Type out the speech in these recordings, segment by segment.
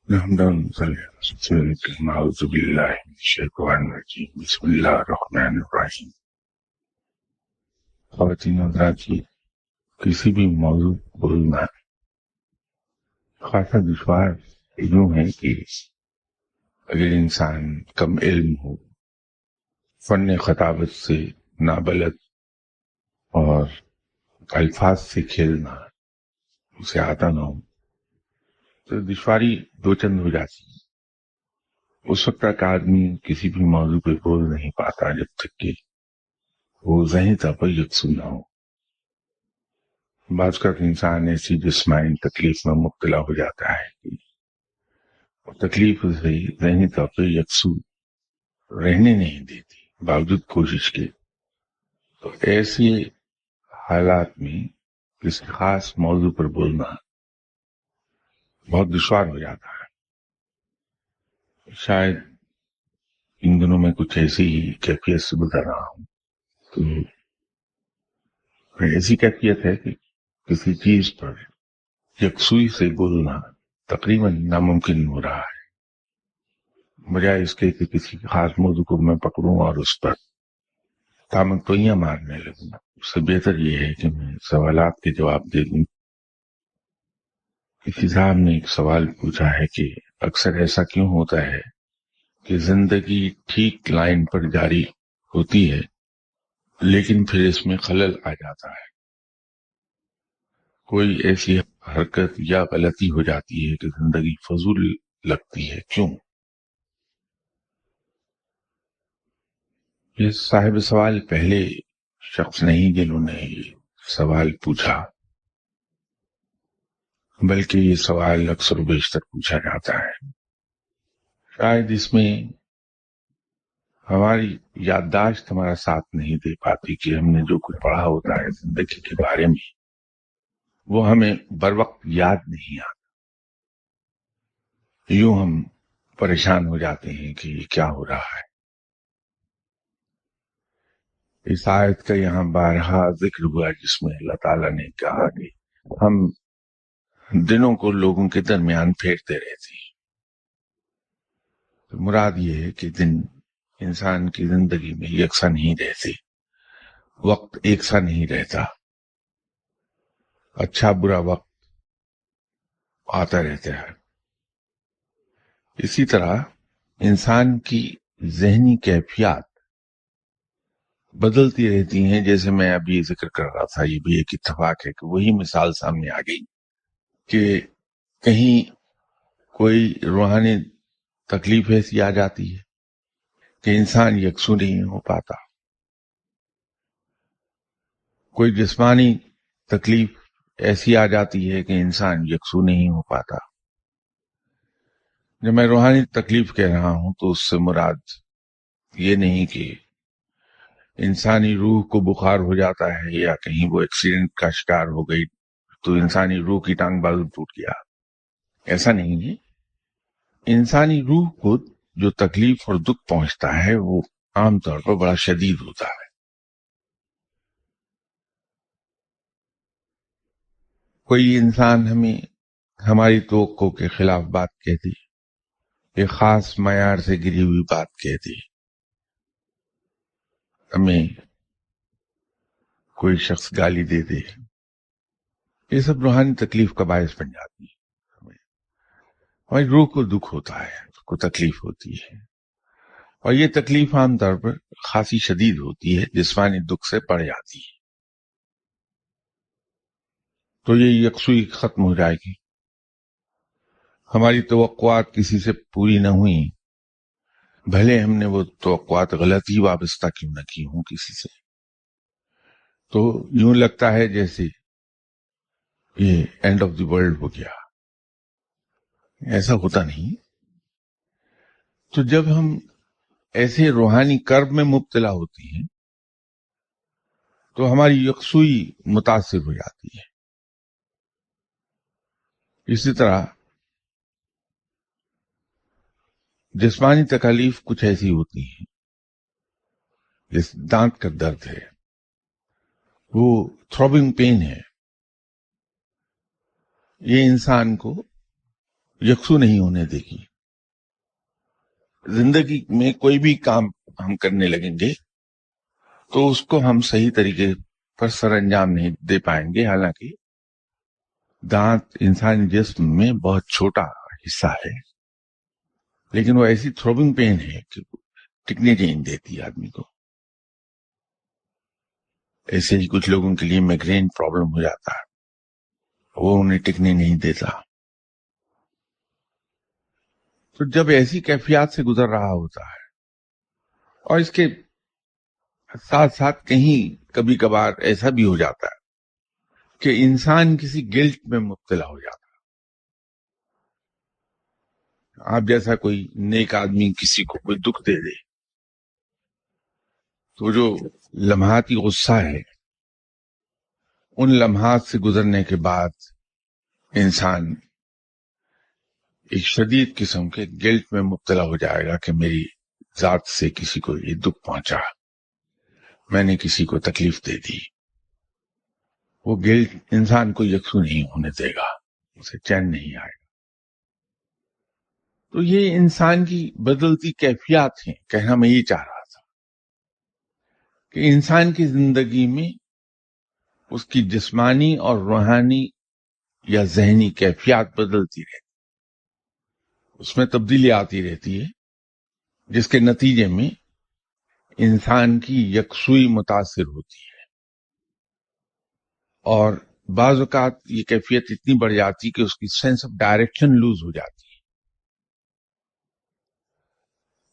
نحمد ونصلي على رسول الكريم. أعوذ بالله من الشیطان الرجیم. بسم اللہ الرحمن الرحیم. خواتین و حضرات جی، کسی بھی موضوع بولنا خاصا دشوار یوں ہے کہ اگر انسان کم علم ہو، فن خطابت سے نابلد اور الفاظ سے کھیلنا اسے آتا نہ ہو تو دشواری دو چند ہو جاتی ہے. اس وقت تک آدمی کسی بھی موضوع پہ بول نہیں پاتا جب تک کہ وہ ذہنی طور پر یکسو نہ ہو. بعض کا انسان ایسی جسمانی تکلیف میں مبتلا ہو جاتا ہے کہ وہ تکلیف سے ذہنی طور پر یکسو رہنے نہیں دیتی باوجود کوشش کے. تو ایسے حالات میں کسی خاص موضوع پر بولنا بہت دشوار ہو جاتا ہے. شاید ان دنوں میں کچھ ایسی ہی کیفیت سے گزر رہا ہوں. تو ایسی کیفیت ہے کہ کسی چیز پر یکسوئی سے بولنا تقریباً ناممکن ہو رہا ہے. بجائے اس کے کہ کسی خاص موضوع کو میں پکڑوں اور اس پر تامتوئیاں مارنے لگوں، اس سے بہتر یہ ہے کہ میں سوالات کے جواب دے دوں. کسی صاحب نے ایک سوال پوچھا ہے کہ اکثر ایسا کیوں ہوتا ہے کہ زندگی ٹھیک لائن پر جاری ہوتی ہے لیکن پھر اس میں خلل آ جاتا ہے. کوئی ایسی حرکت یا غلطی ہو جاتی ہے کہ زندگی فضول لگتی ہے، کیوں؟ یہ صاحب سوال پہلے شخص نہیں جنہوں نے یہ سوال پوچھا، بلکہ یہ سوال اکثر و بیشتر پوچھا جاتا ہے. شاید اس میں ہماری یادداشت ہمارا ساتھ نہیں دے پاتی کہ ہم نے جو کچھ پڑھا ہوتا ہے زندگی کے بارے میں وہ ہمیں بر وقت یاد نہیں آتا. یوں ہم پریشان ہو جاتے ہیں کہ یہ کیا ہو رہا ہے. اس آیت کا یہاں بارہا ذکر ہوا جس میں اللہ تعالیٰ نے کہا کہ ہم دنوں کو لوگوں کے درمیان پھیرتے رہتے ہیں. تو مراد یہ ہے کہ دن انسان کی زندگی میں یکساں نہیں رہتے، وقت ایک سا نہیں رہتا، اچھا برا وقت آتا رہتا ہے. اسی طرح انسان کی ذہنی کیفیات بدلتی رہتی ہیں. جیسے میں ابھی ذکر کر رہا تھا، یہ بھی ایک اتفاق ہے کہ وہی مثال سامنے آ گئی کہ کہیں کوئی روحانی تکلیف ایسی آ جاتی ہے کہ انسان یکسو نہیں ہو پاتا. کوئی جسمانی تکلیف ایسی آ جاتی ہے کہ انسان یکسو نہیں ہو پاتا. جب میں روحانی تکلیف کہہ رہا ہوں تو اس سے مراد یہ نہیں کہ انسانی روح کو بخار ہو جاتا ہے یا کہیں وہ ایکسیڈنٹ کا شکار ہو گئی تو انسانی روح کی ٹانگ بازو ٹوٹ گیا. ایسا نہیں ہے. انسانی روح کو جو تکلیف اور دکھ پہنچتا ہے وہ عام طور پر بڑا شدید ہوتا ہے. کوئی انسان ہمیں ہماری توقع کے خلاف بات کہتی، ایک خاص معیار سے گری ہوئی بات کہتی، ہمیں کوئی شخص گالی دے دے، یہ سب روحانی تکلیف کا باعث بن جاتی ہے. ہماری روح کو دکھ ہوتا ہے، اس کو تکلیف ہوتی ہے، اور یہ تکلیف عام طور پر خاصی شدید ہوتی ہے، جسمانی دکھ سے بڑھ جاتی ہے. تو یہ یکسوئی ختم ہو جائے گی. ہماری توقعات کسی سے پوری نہ ہوئی، بھلے ہم نے وہ توقعات غلط ہی وابستہ کیوں نہ کی ہوں کسی سے، تو یوں لگتا ہے جیسے یہ اینڈ آف دی ورلڈ ہو گیا. ایسا ہوتا نہیں. تو جب ہم ایسے روحانی کرب میں مبتلا ہوتی ہیں تو ہماری یکسوئی متاثر ہو جاتی ہے. اسی طرح جسمانی تکالیف کچھ ایسی ہوتی ہیں، جیسے دانت کا درد ہے، وہ تھروبنگ پین ہے. یہ انسان کو یکسو نہیں ہونے دے گی. زندگی میں کوئی بھی کام ہم کرنے لگیں گے تو اس کو ہم صحیح طریقے پر سر انجام نہیں دے پائیں گے. حالانکہ دانت انسانی جسم میں بہت چھوٹا حصہ ہے، لیکن وہ ایسی تھروبنگ پین ہے کہ ٹکنے نہیں دیتی آدمی کو. ایسے ہی کچھ لوگوں کے لیے مائگرین پرابلم ہو جاتا ہے، وہ انہیں ٹکنے نہیں دیتا. تو جب ایسی کیفیات سے گزر رہا ہوتا ہے اور اس کے ساتھ ساتھ کہیں کبھی کبھار ایسا بھی ہو جاتا ہے کہ انسان کسی گلٹ میں مبتلا ہو جاتا ہے. آپ جیسا کوئی نیک آدمی کسی کو کوئی دکھ دے دے تو جو لمحاتی غصہ ہے، ان لمحات سے گزرنے کے بعد انسان ایک شدید قسم کے گلٹ میں مبتلا ہو جائے گا کہ میری ذات سے کسی کو یہ دکھ پہنچا، میں نے کسی کو تکلیف دے دی. وہ گلٹ انسان کو یکسو نہیں ہونے دے گا، اسے چین نہیں آئے گا. تو یہ انسان کی بدلتی کیفیات ہیں. کہنا میں یہ چاہ رہا تھا کہ انسان کی زندگی میں اس کی جسمانی اور روحانی یا ذہنی کیفیات بدلتی رہتی، اس میں تبدیلی آتی رہتی ہے، جس کے نتیجے میں انسان کی یکسوئی متاثر ہوتی ہے. اور بعض اوقات یہ کیفیت اتنی بڑھ جاتی کہ اس کی سینس آف ڈائریکشن لوز ہو جاتی ہے.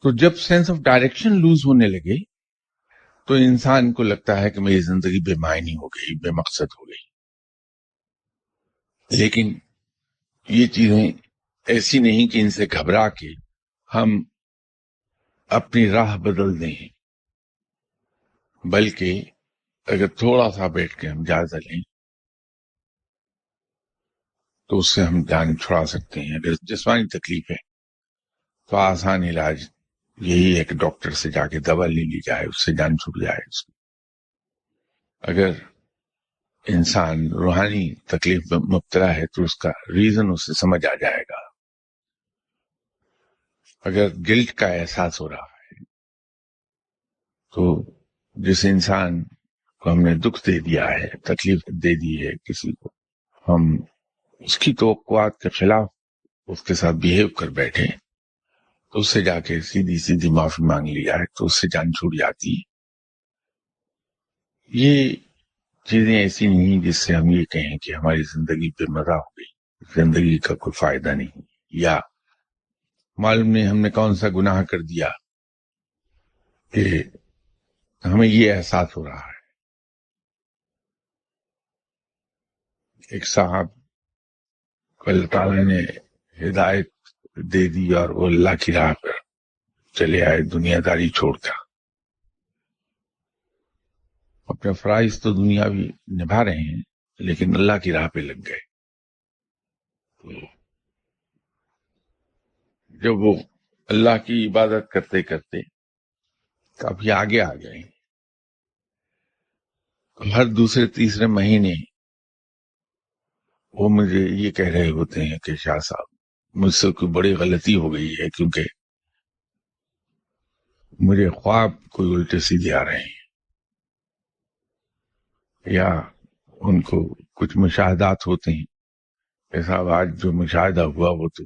تو جب سینس آف ڈائریکشن لوز ہونے لگے تو انسان کو لگتا ہے کہ میری زندگی بے معنی ہو گئی، بے مقصد ہو گئی. لیکن یہ چیزیں ایسی نہیں کہ ان سے گھبرا کے ہم اپنی راہ بدل دیں، بلکہ اگر تھوڑا سا بیٹھ کے ہم جائزہ لیں تو اس سے ہم جان چھڑا سکتے ہیں. اگر جسمانی تکلیف ہے تو آسان علاج یہی ہے کہ ڈاکٹر سے جا کے دوا لے لی جائے، اس سے جان چھوٹ جائے اس کی. اگر انسان روحانی تکلیف میں مبتلا ہے تو اس کا ریزن اسے سمجھ آ جائے گا. اگر گلٹ کا احساس ہو رہا ہے تو جس انسان کو ہم نے دکھ دے دیا ہے، تکلیف دے دی ہے کسی کو، ہم اس کی توقعات کے خلاف اس کے ساتھ بیہیو کر بیٹھے تو اس سے جا کے سیدھی سیدھی معافی مانگ لی جائے تو اس سے جان چھوٹ جاتی ہے. یہ چیزیں ایسی نہیں جس سے ہم یہ کہیں کہ ہماری زندگی بے مزہ ہو گئی، زندگی کا کوئی فائدہ نہیں، یا معلوم نہیں ہم نے کون سا گناہ کر دیا کہ ہمیں یہ احساس ہو رہا ہے. ایک صاحب کو اللہ تعالیٰ نے ہدایت دے دی اور وہ اللہ کی راہ پر چلے آئے، دنیا داری چھوڑ کر. اپنے فرائض تو دنیاوی نبھا رہے ہیں لیکن اللہ کی راہ پہ لگ گئے. جب وہ اللہ کی عبادت کرتے کرتے کافی آگے آ گئے، ہر دوسرے تیسرے مہینے وہ مجھے یہ کہہ رہے ہوتے ہیں کہ شاہ صاحب مجھ سے کوئی بڑی غلطی ہو گئی ہے، کیونکہ مجھے خواب کوئی الٹے سیدھے آ رہے ہیں، یا ان کو کچھ مشاہدات ہوتے ہیں. ایسا آج جو مشاہدہ ہوا وہ تو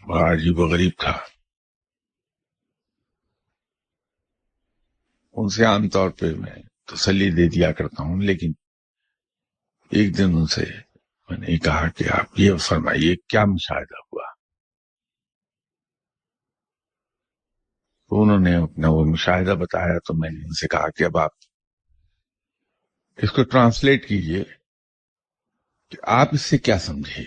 بڑا عجیب و غریب تھا. ان سے عام طور پہ میں تسلی دے دیا کرتا ہوں، لیکن ایک دن ان سے میں نے کہا کہ آپ یہ فرمائیے کیا مشاہدہ ہوا. تو انہوں نے اپنا وہ مشاہدہ بتایا تو میں نے ان سے کہا کہ اب آپ اس کو ٹرانسلیٹ کیجئے کہ آپ اس سے کیا سمجھے.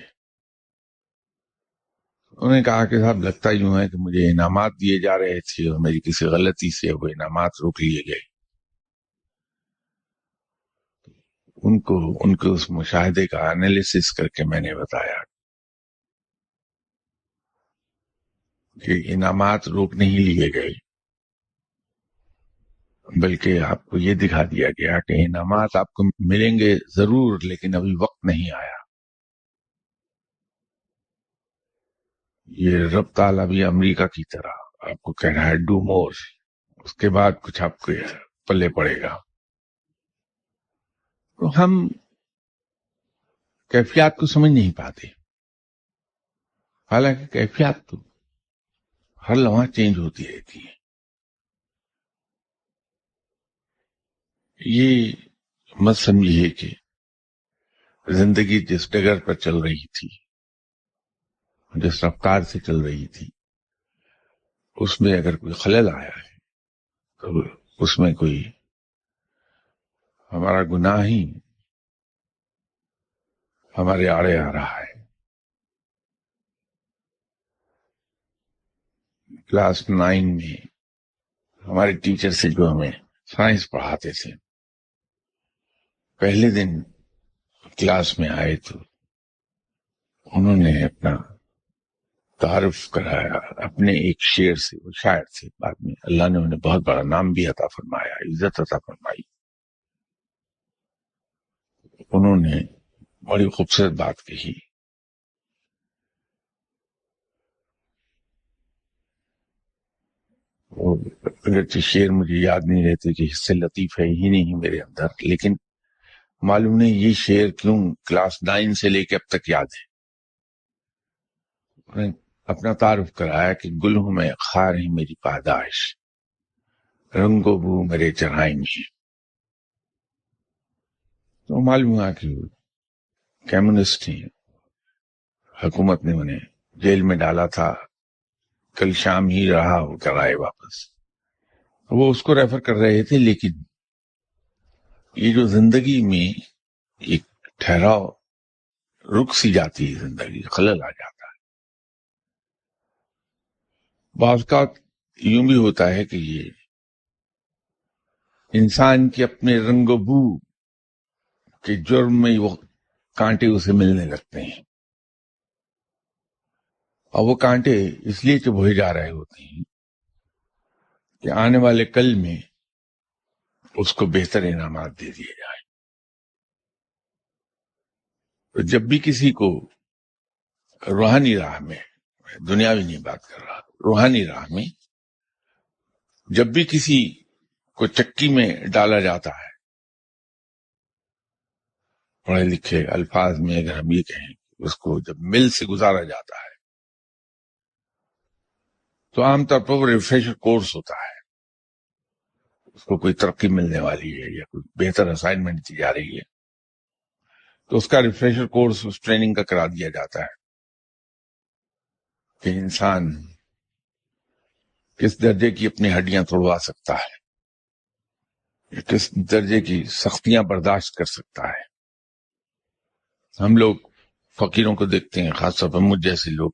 انہوں نے کہا کہ صاحب لگتا یوں ہے کہ مجھے انعامات دیے جا رہے تھے اور میری کسی غلطی سے وہ انعامات روک لیے گئے. ان کو اس مشاہدے کا انالیسس کر کے میں نے بتایا کہ انعامات روک نہیں لیے گئے، بلکہ آپ کو یہ دکھا دیا گیا کہ انعامات آپ کو ملیں گے ضرور، لیکن ابھی وقت نہیں آیا. یہ رب تعالیٰ بھی امریکہ کی طرح آپ کو کہہ رہا ہے ڈو مور، اس کے بعد کچھ آپ کو پلے پڑے گا. تو ہم کیفیات کو سمجھ نہیں پاتے، حالانکہ کیفیات تو ہر لمحہ چینج ہوتی رہتی ہے. یہ مت سمجھیے کہ زندگی جس ڈگر پر چل رہی تھی، جس رفتار سے چل رہی تھی، اس میں اگر کوئی خلل آیا ہے تو اس میں کوئی ہمارا گناہ ہی ہمارے آڑے آ رہا ہے. کلاس 9 میں ہمارے ٹیچر سے جو ہمیں سائنس پڑھاتے تھے، پہلے دن کلاس میں آئے تو انہوں نے اپنا تعارف کرایا اپنے ایک شعر سے. وہ شاعر تھے، بعد میں اللہ نے انہیں بہت بڑا نام بھی عطا فرمایا، عزت عطا فرمائی. انہوں نے بڑی خوبصورت بات کہی. اگرچہ شعر مجھے یاد نہیں رہتے کہ حصے لطیف ہے ہی نہیں میرے اندر، لیکن معلوم نہیں یہ شعر کیوں کلاس 9 سے لے کے اب تک یاد ہے. انہوں نے اپنا تعارف کرایا کہ گل ہوں میں، خار ہے میری پاداش، رنگ و بو میرے چرائے میں. تو معلوم ہوا کہ کمیونسٹ ہیں، حکومت نے انہیں جیل میں ڈالا تھا، کل شام ہی رہا ہو کر آئے واپس. وہ اس کو ریفر کر رہے تھے. لیکن یہ جو زندگی میں ایک ٹھہراؤ، رک سی جاتی ہے زندگی، خلل آ جاتا ہے. بعض کا یوں بھی ہوتا ہے کہ یہ انسان کے اپنے رنگ و بو کے جرم میں وہ کانٹے اسے ملنے لگتے ہیں، اور وہ کانٹے اس لیے چبھوئے جا رہے ہوتے ہیں کہ آنے والے کل میں اس کو بہتر انعامات دے دیے جائیں. تو جب بھی کسی کو روحانی راہ میں، دنیاوی نہیں بات کر رہا، روحانی راہ میں جب بھی کسی کو چکی میں ڈالا جاتا ہے، پڑھے لکھے الفاظ میں اگر ہم یہ کہیں، اس کو جب مل سے گزارا جاتا ہے تو عام طور پر وہ ریفریشر کورس ہوتا ہے. اس کو کوئی ترقی ملنے والی ہے یا کوئی بہتر اسائنمنٹ دی جا رہی ہے تو اس کا ریفریشر کورس اس ٹریننگ کا کرا دیا جاتا ہے کہ انسان کس درجے کی اپنی ہڈیاں توڑوا سکتا ہے، کس درجے کی سختیاں برداشت کر سکتا ہے. ہم لوگ فقیروں کو دیکھتے ہیں، خاص طور پر مجھ جیسے لوگ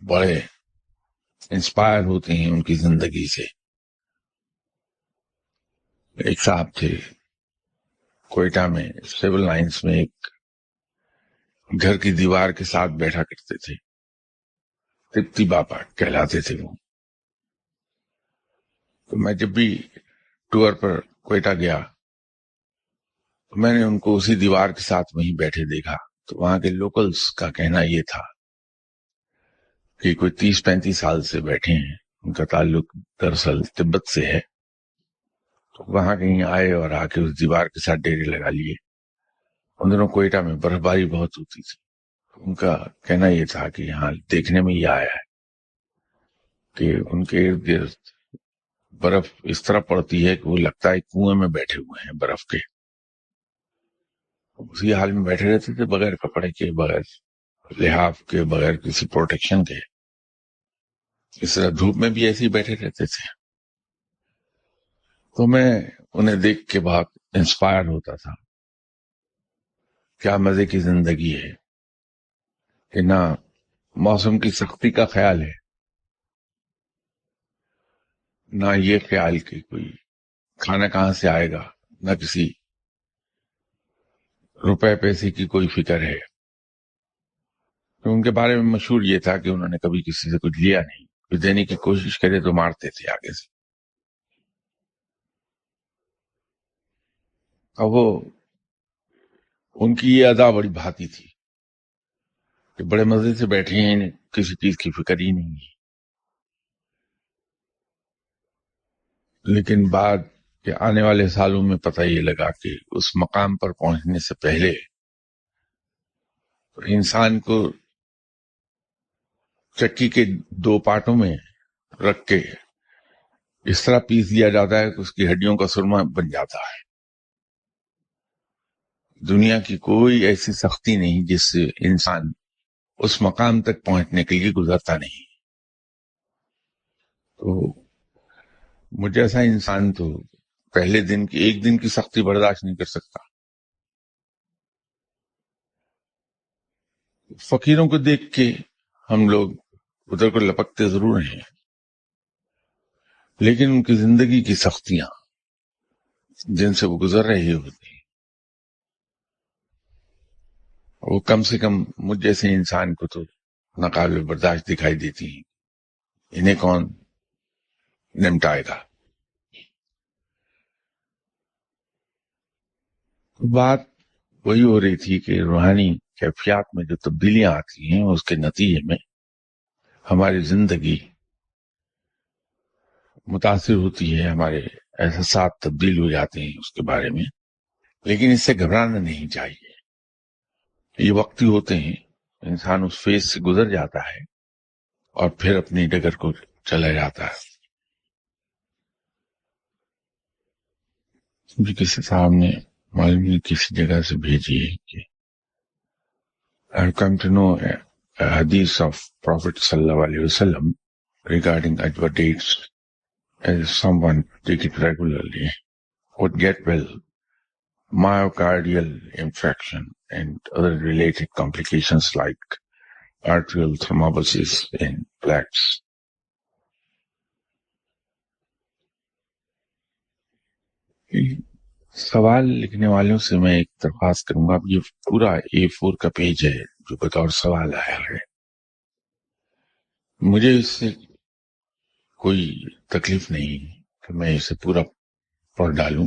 بڑے انسپائر ہوتے ہیں ان کی زندگی سے. ایک صاحب تھے کوئٹہ میں سول لائنز میں، ایک گھر کی دیوار کے ساتھ بیٹھا کرتے تھے، تپتی باپا کہلاتے تھے وہ. تو میں جب بھی ٹور پر کوئٹہ گیا تو میں نے ان کو اسی دیوار کے ساتھ وہیں بیٹھے دیکھا. تو وہاں کے لوکلز کا کہنا یہ تھا کہ کوئی 30-35 سال سے بیٹھے ہیں، ان کا تعلق دراصل تبت سے ہے. تو وہاں کہیں آئے اور آ کے اس دیوار کے ساتھ ڈیرے لگا لیے. ان دنوں کوئٹہ میں برف باری بہت ہوتی تھی. ان کا کہنا یہ تھا کہ یہاں دیکھنے میں یہ آیا ہے کہ ان کے ارد گرد برف اس طرح پڑتی ہے کہ وہ لگتا ہے کنویں میں بیٹھے ہوئے ہیں برف کے. اسی حال میں بیٹھے رہتے تھے، بغیر کپڑے کے، بغیر لحاف کے، بغیر کسی پروٹیکشن کے. اس طرح دھوپ میں بھی ایسے ہی بیٹھے رہتے تھے. تو میں انہیں دیکھ کے بہت انسپائر ہوتا تھا. کیا مزے کی زندگی ہے کہ نہ موسم کی سختی کا خیال ہے، نہ یہ خیال کہ کوئی کھانا کہاں سے آئے گا، نہ کسی روپے پیسے کی کوئی فکر ہے. تو ان کے بارے میں مشہور یہ تھا کہ انہوں نے کبھی کسی سے کچھ لیا نہیں، کچھ دینے کی کوشش کرے تو مارتے تھے آگے سے. اور وہ ان کی یہ ادا بڑی بھاتی تھی کہ بڑے مزے سے بیٹھے ہیں، انہیں کسی چیز کی فکر ہی نہیں ہے. لیکن بعد کہ آنے والے سالوں میں پتہ یہ لگا کہ اس مقام پر پہنچنے سے پہلے انسان کو چکی کے 2 پارٹوں میں رکھ کے اس طرح پیس دیا جاتا ہے کہ اس کی ہڈیوں کا سرما بن جاتا ہے. دنیا کی کوئی ایسی سختی نہیں جس سے انسان اس مقام تک پہنچنے کے لیے گزرتا نہیں. تو مجھے ایسا انسان تو پہلے دن کی 1 دن کی سختی برداشت نہیں کر سکتا. فقیروں کو دیکھ کے ہم لوگ ادھر کو لپکتے ضرور ہیں، لیکن ان کی زندگی کی سختیاں جن سے وہ گزر رہے ہوتے ہیں وہ کم سے کم مجھ جیسے انسان کو تو ناقابل برداشت دکھائی دیتی ہیں. انہیں کون نمٹائے گا؟ بات وہی ہو رہی تھی کہ روحانی کیفیات میں جو تبدیلیاں آتی ہیں اس کے نتیجے میں ہماری زندگی متاثر ہوتی ہے، ہمارے احساسات تبدیل ہو جاتے ہیں اس کے بارے میں. لیکن اس سے گھبرانا نہیں چاہیے، یہ وقتی ہوتے ہیں. انسان اس فیز سے گزر جاتا ہے اور پھر اپنی ڈگر کو چلا جاتا ہے. مجھے کسی صاحب نے معلوم نہیں کسی جگہ سے بھیجی ہے کہ I've come to know a hadith of Prophet sallallahu alaihi wasallam regarding Ajwa dates, as someone take it regularly would get well myocardial infarction and other related complications like arterial thrombosis and plaques. سوال لکھنے والوں سے میں ایک درخواست کروں گا. اب یہ پورا A4 کا پیج ہے جو بطور سوال آیا ہے. مجھے اس سے کوئی تکلیف نہیں کہ میں اسے پورا پڑھ ڈالوں،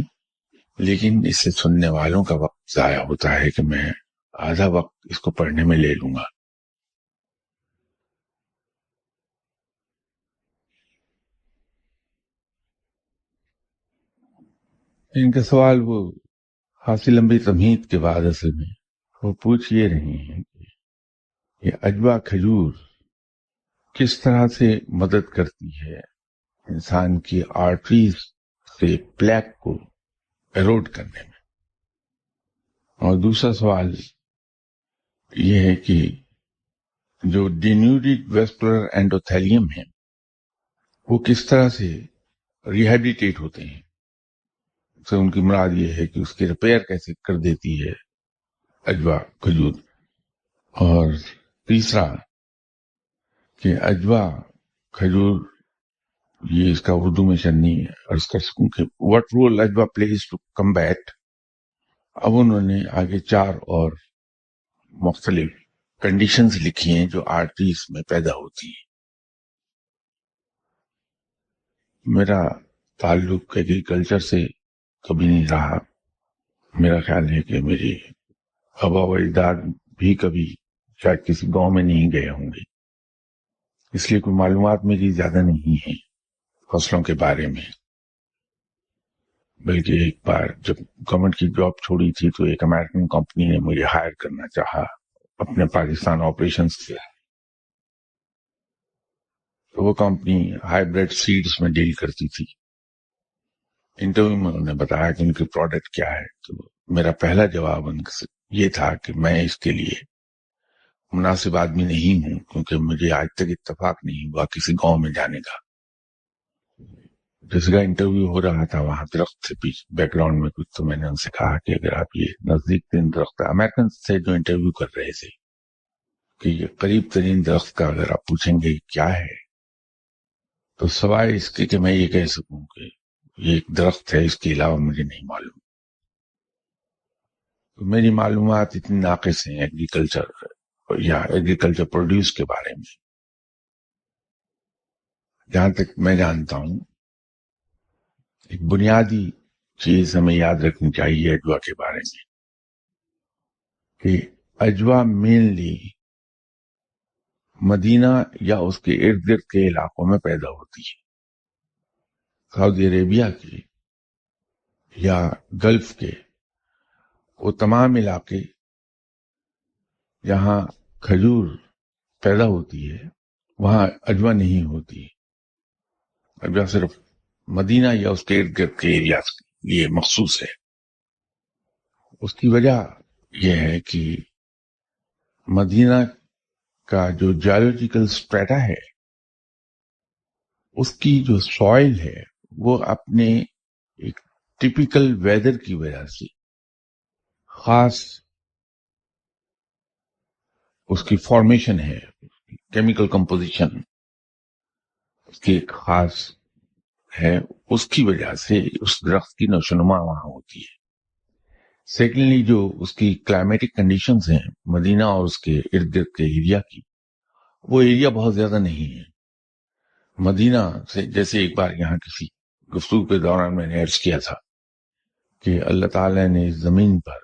لیکن اس سے سننے والوں کا وقت ضائع ہوتا ہے کہ میں آدھا وقت اس کو پڑھنے میں لے لوں گا. ان کا سوال وہ خاصی لمبی تمہید کے بعد اصل میں وہ پوچھ یہ رہے ہیں کہ یہ اجوا کھجور کس طرح سے مدد کرتی ہے انسان کی آرٹریز سے پلیک کو ایروڈ کرنے میں. اور دوسرا سوال یہ ہے کہ جو ڈینیوڈیڈ ویسکولر اینڈوتھیلیم ہے وہ کس طرح سے ریہیبلیٹیٹ ہوتے ہیں. تو ان کی مراد یہ ہے کہ اس کی ریپیئر کیسے کر دیتی ہے اجوا کھجور. اور تیسرا کہ اجوا کھجور یہ اس کا اردو میں شن نہیں ہے اور اس کا سکوں کہ وٹ رول اجوا پلیز ٹو کمبیٹ. اب انہوں نے آگے 4 اور مختلف کنڈیشنز لکھی ہیں جو آرٹریز میں پیدا ہوتی ہیں. میرا تعلق ایگریکلچر سے کبھی نہیں رہا. میرا خیال ہے کہ میری آبا و اجداد بھی کبھی شاید کسی گاؤں میں نہیں گئے ہوں گے، اس لیے کوئی معلومات میری زیادہ نہیں ہیں فصلوں کے بارے میں. بلکہ ایک بار جب گورنمنٹ کی جاب چھوڑی تھی تو ایک امریکن کمپنی نے مجھے ہائر کرنا چاہا اپنے پاکستان آپریشنز سے. تو وہ کمپنی ہائیبریڈ سیڈز میں ڈیل کرتی تھی. انٹرویو میں انہوں نے بتایا کہ ان کی پروڈکٹ کیا ہے. تو میرا پہلا جواب ان سے یہ تھا کہ میں اس کے لیے مناسب آدمی نہیں ہوں، کیونکہ مجھے آج تک اتفاق نہیں ہوا کسی گاؤں میں جانے کا. جس کا انٹرویو ہو رہا تھا وہاں درخت سے پیچھے بیک گراؤنڈ میں کچھ، تو میں نے ان سے کہا کہ اگر آپ یہ نزدیک ترین درخت، امریکن سے جو انٹرویو کر رہے تھے، کہ یہ قریب ترین درخت کا اگر آپ پوچھیں گے کیا ہے تو سوائے اس کے کہ میں یہ کہہ سکوں کہ یہ ایک درخت ہے، اس کے علاوہ مجھے نہیں معلوم. تو میری معلومات اتنی ناقص ہیں ایگریکلچر یا ایگریکلچر پروڈیوس کے بارے میں. جہاں تک میں جانتا ہوں ایک بنیادی چیز ہمیں یاد رکھنی چاہیے اجوا کے بارے میں کہ اجوا مینلی مدینہ یا اس کے ارد گرد کے علاقوں میں پیدا ہوتی ہے. سعودی عربیہ کے یا گلف کے وہ تمام علاقے جہاں کھجور پیدا ہوتی ہے وہاں اجوا نہیں ہوتی. اجوا صرف مدینہ یا اس کے ارد گرد کے ایریا کے لیے مخصوص ہے. اس کی وجہ یہ ہے کہ مدینہ کا جو جیولوجیکل اسٹریٹا ہے اس کی جو سوائل ہے وہ اپنے ایک ٹپیکل ویدر کی وجہ سے خاص اس کی فارمیشن ہے، کیمیکل کمپوزیشن اس کی ایک خاص ہے، اس کی وجہ سے اس درخت کی نشوونما وہاں ہوتی ہے. سیکنڈلی جو اس کی کلائمیٹک کنڈیشنز ہیں مدینہ اور اس کے ارد گرد کے ایریا کی، وہ ایریا بہت زیادہ نہیں ہے. مدینہ سے جیسے ایک بار یہاں کسی گفتگو کے دوران میں نے عرض کیا تھا کہ اللہ تعالی نے زمین پر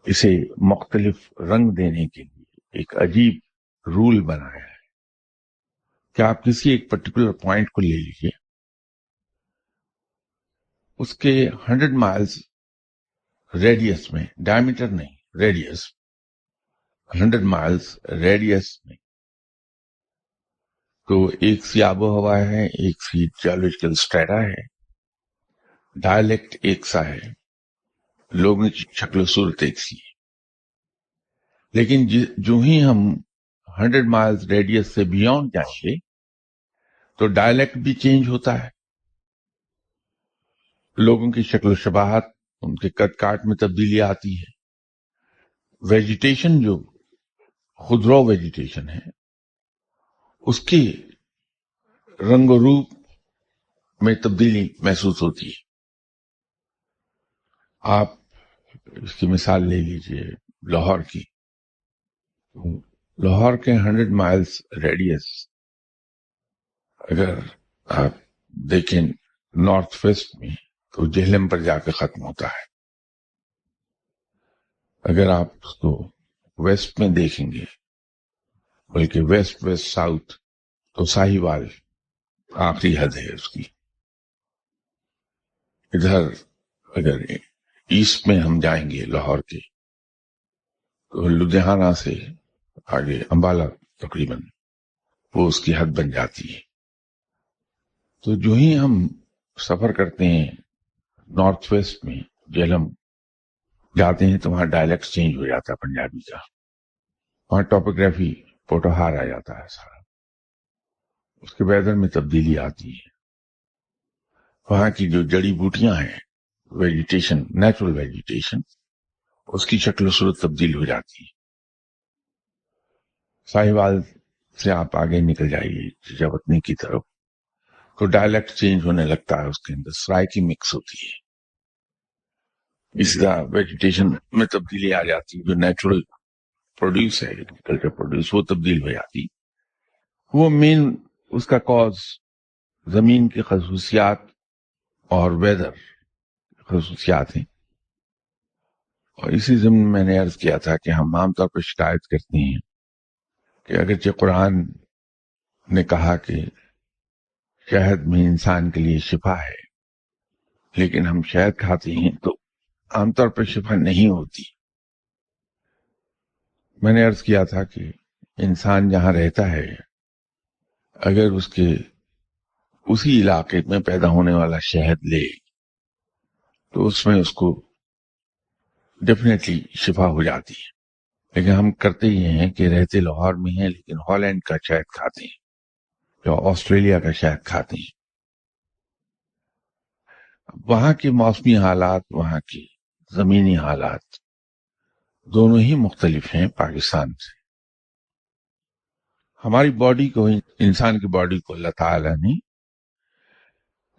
اسے مختلف رنگ دینے کے لیے ایک عجیب رول بنایا ہے کہ آپ کسی ایک پرٹیکولر پوائنٹ کو لے لیجئے، اس کے 100 مائلز ریڈیس میں، ڈائمیٹر نہیں ریڈیس، 100 مائلز ریڈیس میں تو ایک سی آب و ہوا ہے، ایک سی جیولوجیکل اسٹریٹا ہے، ڈائلیکٹ ایک سا ہے، لوگوں کی شکل و صورت ایک سی ہے. لیکن جو ہی ہم 100 مائلز ریڈیس سے بیونڈ جائیں گے تو ڈائلیکٹ بھی چینج ہوتا ہے، لوگوں کی شکل و شباہت، ان کے قد کاٹ میں تبدیلی آتی ہے، ویجیٹیشن جو خضرو ویجیٹیشن ہے اس کی رنگ و روپ میں تبدیلی محسوس ہوتی ہے. آپ اس کی مثال لے لیجئے لاہور کی. لاہور کے 100 مائلز ریڈیس اگر آپ دیکھیں نارتھ ویسٹ میں تو جہلم پر جا کے ختم ہوتا ہے. اگر آپ اس کو ویسٹ میں دیکھیں گے، بلکہ ویسٹ ساؤتھ، تو ساہیوال آخری حد ہے اس کی. ادھر اگر ایسٹ میں ہم جائیں گے لاہور کے تو لدھیانہ سے آگے امبالہ تقریباً وہ اس کی حد بن جاتی ہے. تو جو ہی ہم سفر کرتے ہیں نارتھ ویسٹ میں، جہلم جاتے ہیں تو وہاں ڈائلیکٹ چینج ہو جاتا ہے پنجابی کا، وہاں ٹوپوگرافی پوٹوہار آ جاتا ہے سارا، اس کے ویدر میں تبدیلی آتی ہے. وہاں کی جو جڑی بوٹیاں ہیں، ویجیٹیشن، نیچرل ویجیٹیشن، اس کی شکل و صورت تبدیل ہو جاتی ہے. ساہیوال سے آپ آگے نکل جائیے جاوطنی کی طرف تو ڈائلیکٹ چینج ہونے لگتا ہے، اس کے اندر سرائکی مکس ہوتی ہے، اس طرح ویجیٹیشن میں تبدیلی آ جاتی ہے. جو نیچرل پروڈیوس ہے، ایگریکلچر پروڈیوس، وہ تبدیل ہو جاتی. وہ مین اس کا کاز زمین کی خصوصیات اور ویدر خصوصیات ہیں. اور اسی ضمن میں نے عرض کیا تھا کہ ہم عام طور پر شکایت کرتے ہیں کہ اگرچہ قرآن نے کہا کہ شہد میں انسان کے لیے شفا ہے، لیکن ہم شہد کھاتے ہیں تو عام طور پر شفا نہیں ہوتی. میں نے عرض کیا تھا کہ انسان جہاں رہتا ہے اگر اس کے اسی علاقے میں پیدا ہونے والا شہد لے تو اس میں اس کو ڈیفینیٹلی شفا ہو جاتی ہے. لیکن ہم کرتے یہ ہیں کہ رہتے لاہور میں ہیں لیکن ہالینڈ کا شہد کھاتے ہیں یا آسٹریلیا کا شہد کھاتے ہیں. وہاں کے موسمی حالات، وہاں کی زمینی حالات دونوں ہی مختلف ہیں پاکستان سے. ہماری باڈی کو، انسان کی باڈی کو اللہ تعالیٰ نے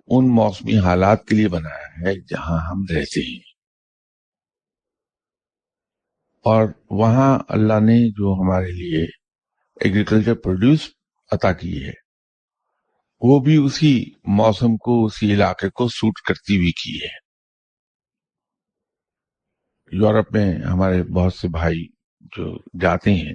ان موسمی حالات کے لیے بنایا ہے جہاں ہم رہتے ہیں، اور وہاں اللہ نے جو ہمارے لیے ایگریکلچر پروڈیوس عطا کی ہے وہ بھی اسی موسم کو، اسی علاقے کو سوٹ کرتی ہوئی کی ہے. یورپ میں ہمارے بہت سے بھائی جو جاتے ہیں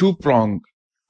2 prong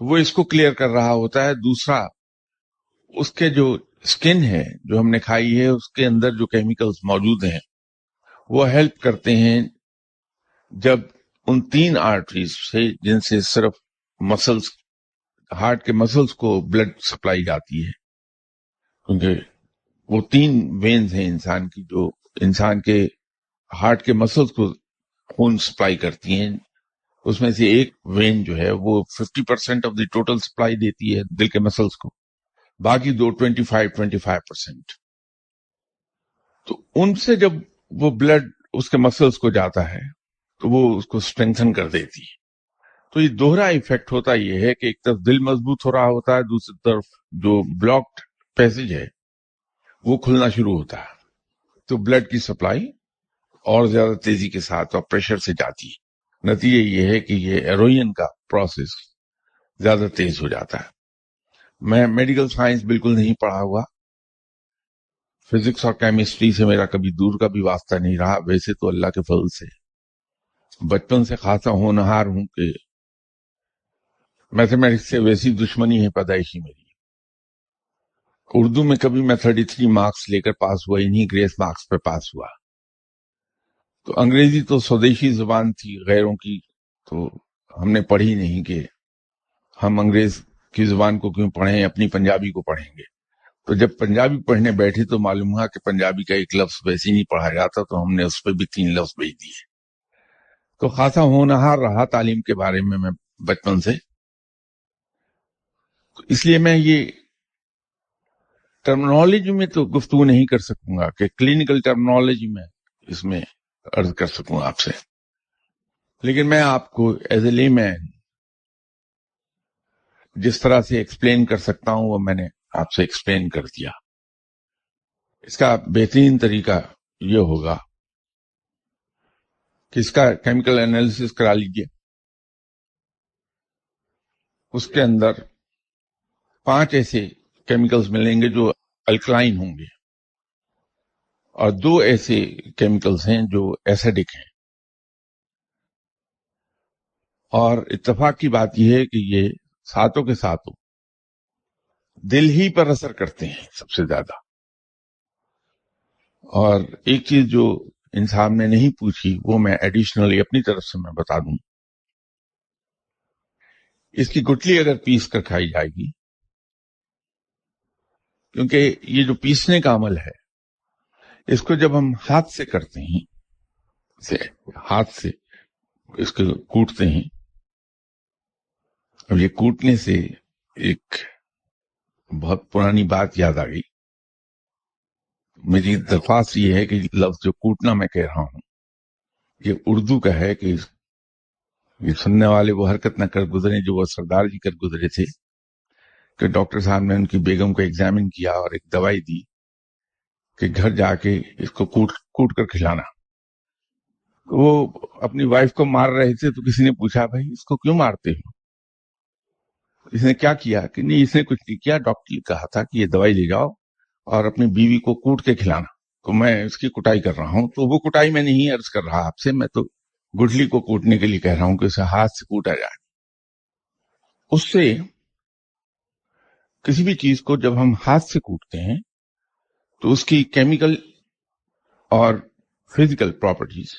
تو وہ اس کو کلیئر کر رہا ہوتا ہے. دوسرا اس کے جو اسکن ہے جو ہم نے کھائی ہے اس کے اندر جو کیمیکلز موجود ہیں وہ ہیلپ کرتے ہیں جب ان 3 آرٹریز سے جن سے صرف مسلز ہارٹ کے مسلز کو بلڈ سپلائی جاتی ہے، کیونکہ وہ 3 وینز ہیں انسان کی جو انسان کے ہارٹ کے مسلز کو خون سپلائی کرتی ہیں. اس میں سے ایک وین جو ہے وہ 50% آف دی ٹوٹل سپلائی دیتی ہے دل کے مسلز کو، باقی 25%. تو ان سے جب وہ بلڈ اس کے مسلز کو جاتا ہے تو وہ اس کو اسٹرینتھن کر دیتی ہے. تو یہ دوہرا ایفیکٹ ہوتا یہ ہے کہ ایک طرف دل مضبوط ہو رہا ہوتا ہے، دوسری طرف جو بلاکڈ پیسج ہے وہ کھلنا شروع ہوتا ہے، تو بلڈ کی سپلائی اور زیادہ تیزی کے ساتھ اور پریشر سے جاتی ہے. نتیجہ یہ ہے کہ یہ ایروین کا پروسیس زیادہ تیز ہو جاتا ہے. میں میڈیکل سائنس بالکل نہیں پڑھا ہوا، فزکس اور کیمسٹری سے میرا کبھی دور کا بھی واسطہ نہیں رہا. ویسے تو اللہ کے فضل سے بچپن سے خاصا ہونہار ہوں کہ میتھمیٹکس سے ویسی دشمنی ہے پیدائشی میری. اردو میں کبھی میں 33 مارکس لے کر پاس ہوا ہی نہیں، گریس مارکس پہ پاس ہوا. تو انگریزی تو سودیشی زبان تھی غیروں کی، تو ہم نے پڑھی نہیں کہ ہم انگریز کی زبان کو کیوں پڑھیں، اپنی پنجابی کو پڑھیں گے. تو جب پنجابی پڑھنے بیٹھے تو معلوم ہوا کہ پنجابی کا ایک لفظ ویسے نہیں پڑھا جاتا، تو ہم نے اس پہ بھی 3 لفظ بھیج دیے. تو خاصا ہونہار رہا تعلیم کے بارے میں بچپن سے. تو اس لیے میں یہ ٹرمنالوجی میں تو گفتگو نہیں کر سکوں گا کہ کلینکل ٹرمنالوجی میں اس میں عرض کر سکوں آپ سے، لیکن میں آپ کو ایز اے لے مین جس طرح سے ایکسپلین کر سکتا ہوں وہ میں نے آپ سے ایکسپلین کر دیا. اس کا بہترین طریقہ یہ ہوگا کہ اس کا کیمیکل انالیسس کرا لیجئے. اس کے اندر 5 ایسے کیمیکلز ملیں گے جو الکلائن ہوں گے اور 2 ایسے کیمیکلز ہیں جو ایسیڈک ہیں. اور اتفاق کی بات یہ ہے کہ یہ ساتوں کے ساتوں دل ہی پر اثر کرتے ہیں سب سے زیادہ. اور ایک چیز جو انسان نے نہیں پوچھی وہ میں ایڈیشنلی اپنی طرف سے میں بتا دوں. اس کی گٹلی اگر پیس کر کھائی جائے گی، کیونکہ یہ جو پیسنے کا عمل ہے اس کو جب ہم ہاتھ سے کرتے ہیں، ہاتھ سے اس کو کوٹتے ہیں، اب یہ کوٹنے سے ایک بہت پرانی بات یاد آ گئی. میری درخواست یہ ہے کہ لفظ جو کوٹنا میں کہہ رہا ہوں یہ اردو کا ہے، کہ یہ سننے والے وہ حرکت نہ کر گزرے جو وہ سردار جی کر گزرے تھے کہ ڈاکٹر صاحب نے ان کی بیگم کو ایگزامن کیا اور ایک دوائی دی کہ گھر جا کے اس کو کوٹ کر کھلانا. وہ اپنی وائف کو مار رہے تھے تو کسی نے پوچھا بھائی اس کو کیوں مارتے ہو؟ اس نے کیا کیا کہ نہیں اس نے کچھ نہیں کیا، ڈاکٹر نے کہا تھا کہ یہ دوائی لے جاؤ اور اپنی بیوی کو کوٹ کے کھلانا، تو میں اس کی کٹائی کر رہا ہوں. تو وہ کٹائی میں نہیں عرض کر رہا آپ سے، میں تو گٹلی کو کوٹنے کے لیے کہہ رہا ہوں کہ اسے ہاتھ سے کوٹا جائے. اس سے کسی بھی چیز کو جب ہم ہاتھ سے کوٹتے ہیں تو اس کی کیمیکل اور فزیکل پراپرٹیز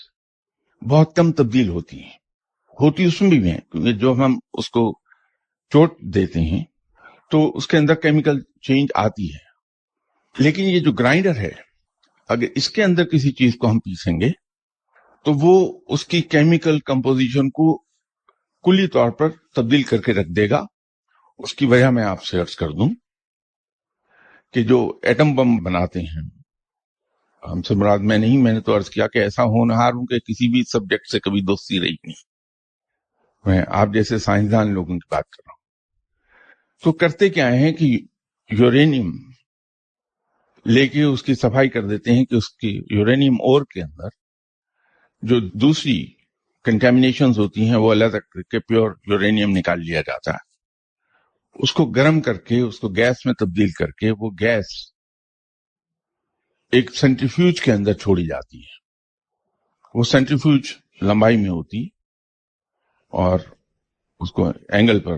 بہت کم تبدیل ہوتی ہیں. ہوتی اس میں بھی ہیں کیونکہ جو ہم اس کو چوٹ دیتے ہیں تو اس کے اندر کیمیکل چینج آتی ہے. لیکن یہ جو گرائنڈر ہے اگر اس کے اندر کسی چیز کو ہم پیسیں گے تو وہ اس کی کیمیکل کمپوزیشن کو کلی طور پر تبدیل کر کے رکھ دے گا. اس کی وجہ میں آپ سے عرض کر دوں کہ جو ایٹم بم بناتے ہیں، ہم سے مراد میں نہیں، میں نے تو عرض کیا کہ ایسا ہونہار ہوں کہ کسی بھی سبجیکٹ سے کبھی دوستی رہی نہیں، میں آپ جیسے سائنسدان لوگوں کی بات کر رہا ہوں. تو کرتے کیا ہیں کہ یورینیم لے کے اس کی صفائی کر دیتے ہیں کہ اس کی یورینیم اور کے اندر جو دوسری کنٹامینیشنز ہوتی ہیں وہ اللہ تک کے پیور یورینیم نکال لیا جاتا ہے. اس کو گرم کر کے اس کو گیس میں تبدیل کر کے وہ گیس ایک سینٹریفیوج کے اندر چھوڑی جاتی ہے. وہ سینٹریفیوج لمبائی میں ہوتی اور اس کو اینگل پر